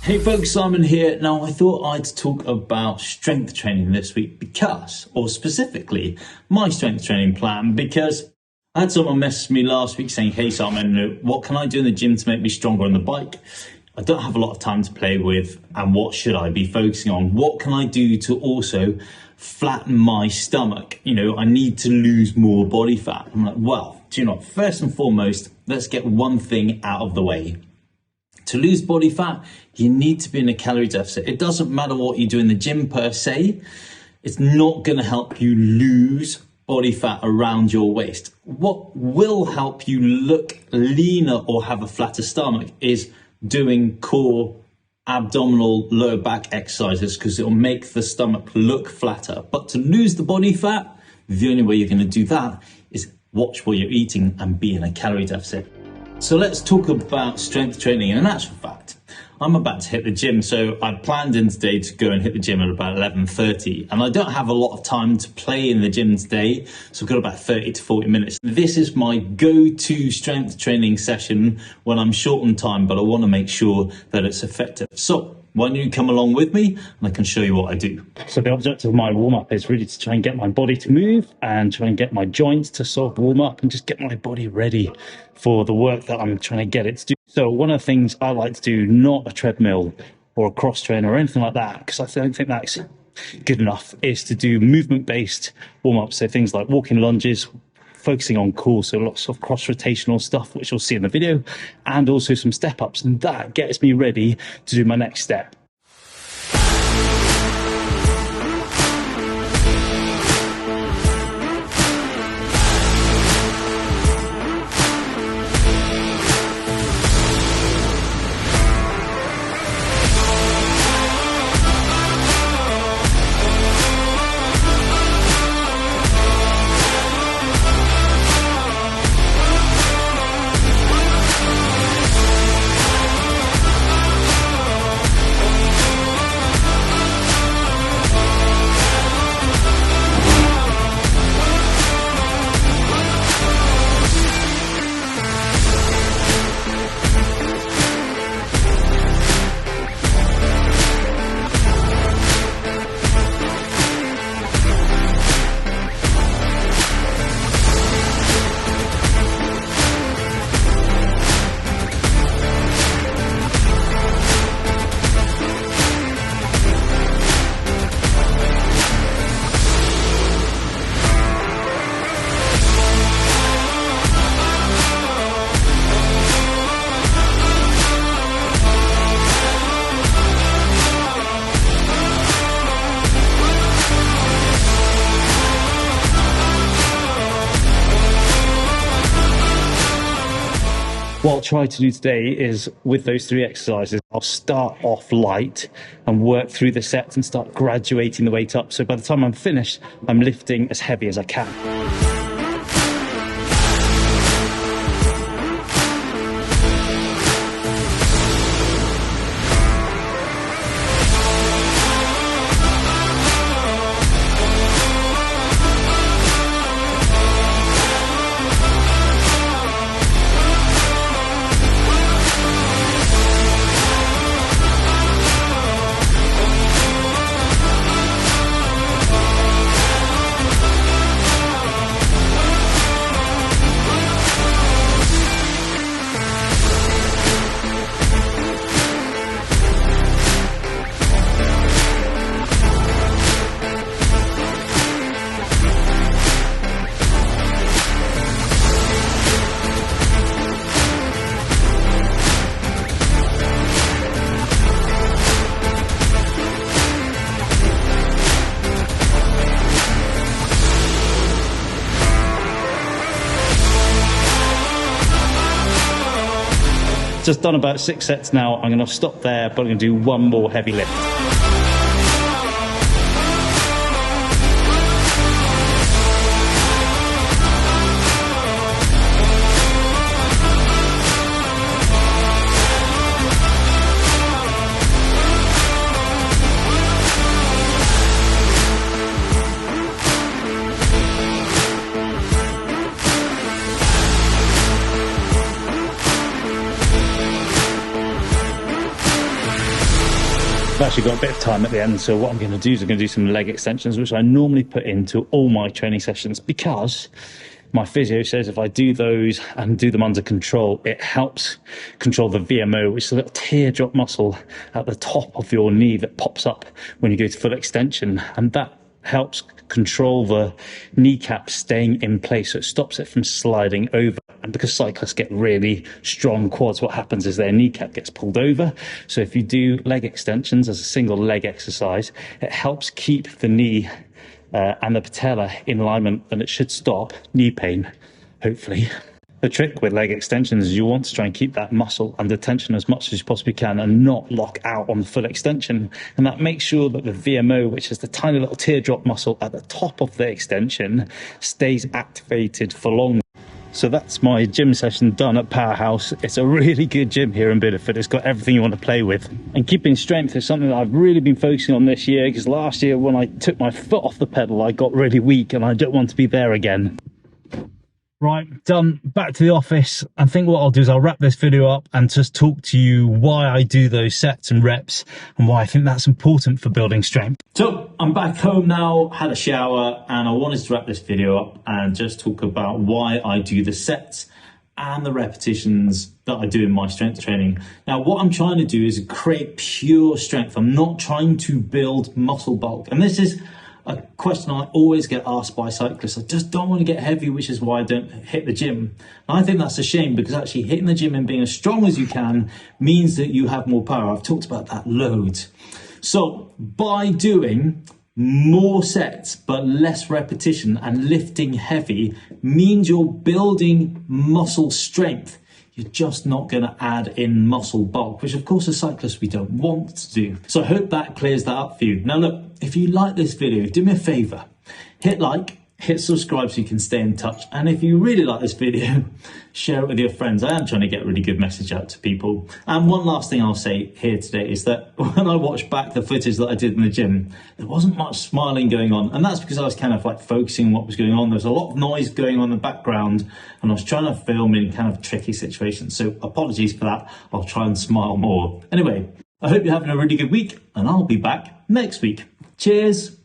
Hey folks, Simon here. Now I thought I'd talk about strength training this week because, or specifically, my strength training plan, because I had someone message me last week saying, hey Simon, what can I do in the gym to make me stronger on the bike? I don't have a lot of time to play with, and what should I be focusing on? What can I do to also flatten my stomach? I need to lose more body fat. I'm like, well, first and foremost, let's get one thing out of the way. To lose body fat, you need to be in a calorie deficit. It doesn't matter what you do in the gym per se. It's not going to help you lose body fat around your waist. What will help you look leaner or have a flatter stomach is doing core, abdominal, lower back exercises, because it'll make the stomach look flatter. But to lose the body fat, the only way you're going to do that is watch what you're eating and be in a calorie deficit. So let's talk about strength training. In actual fact, I'm about to hit the gym. So I planned in today to go and hit the gym at about 11:30, and I don't have a lot of time to play in the gym today. So I've got about 30 to 40 minutes. This is my go-to strength training session when I'm short on time, but I want to make sure that it's effective. So why don't you come along with me and I can show you what I do. So the objective of my warm-up is really to try and get my body to move and try and get my joints to sort of warm up and just get my body ready for the work that I'm trying to get it to do. So one of the things I like to do, not a treadmill or a cross trainer or anything like that, because I don't think that's good enough, is to do movement-based warm-ups. So things like walking lunges, focusing on core, so lots of cross-rotational stuff, which you'll see in the video, and also some step-ups, and that gets me ready to do my next step. What I'll try to do today is, with those three exercises, I'll start off light and work through the sets and start graduating the weight up. So by the time I'm finished, I'm lifting as heavy as I can. Just done about 6 sets now. I'm going to stop there, but I'm going to do one more heavy lift. I've actually got a bit of time at the end, so what I'm going to do is I'm going to do some leg extensions, which I normally put into all my training sessions, because my physio says if I do those and do them under control, it helps control the VMO, which is a little teardrop muscle at the top of your knee that pops up when you go to full extension, and that helps control the kneecap staying in place, so it stops it from sliding over. And because cyclists get really strong quads, what happens is their kneecap gets pulled over. So if you do leg extensions as a single leg exercise, it helps keep the knee and the patella in alignment, and it should stop knee pain, hopefully. The trick with leg extensions is you want to try and keep that muscle under tension as much as you possibly can and not lock out on the full extension. And that makes sure that the VMO, which is the tiny little teardrop muscle at the top of the extension, stays activated for longer. So that's my gym session done at Powerhouse. It's a really good gym here in Bideford. It's got everything you want to play with. And keeping strength is something that I've really been focusing on this year, because last year when I took my foot off the pedal, I got really weak, and I don't want to be there again. Right, done. Back to the office. I think what I'll do is I'll wrap this video up and just talk to you why I do those sets and reps and why I think that's important for building strength. So I'm back home now, had a shower, and I wanted to wrap this video up and just talk about why I do the sets and the repetitions that I do in my strength training. Now, what I'm trying to do is create pure strength. I'm not trying to build muscle bulk. And this is a question I always get asked by cyclists. I just don't want to get heavy, which is why I don't hit the gym. And I think that's a shame, because actually hitting the gym and being as strong as you can means that you have more power. I've talked about that loads. So by doing more sets but less repetition and lifting heavy means you're building muscle strength. You're just not going to add in muscle bulk, which of course as cyclists we don't want to do. So I hope that clears that up for you. Now look, if you like this video, do me a favor, hit like, hit subscribe so you can stay in touch. And if you really like this video, share it with your friends. I am trying to get a really good message out to people. And one last thing I'll say here today is that when I watched back the footage that I did in the gym, there wasn't much smiling going on. And that's because I was kind of like focusing on what was going on. There was a lot of noise going on in the background, and I was trying to film in kind of tricky situations. So apologies for that. I'll try and smile more. Anyway, I hope you're having a really good week, and I'll be back next week. Cheers.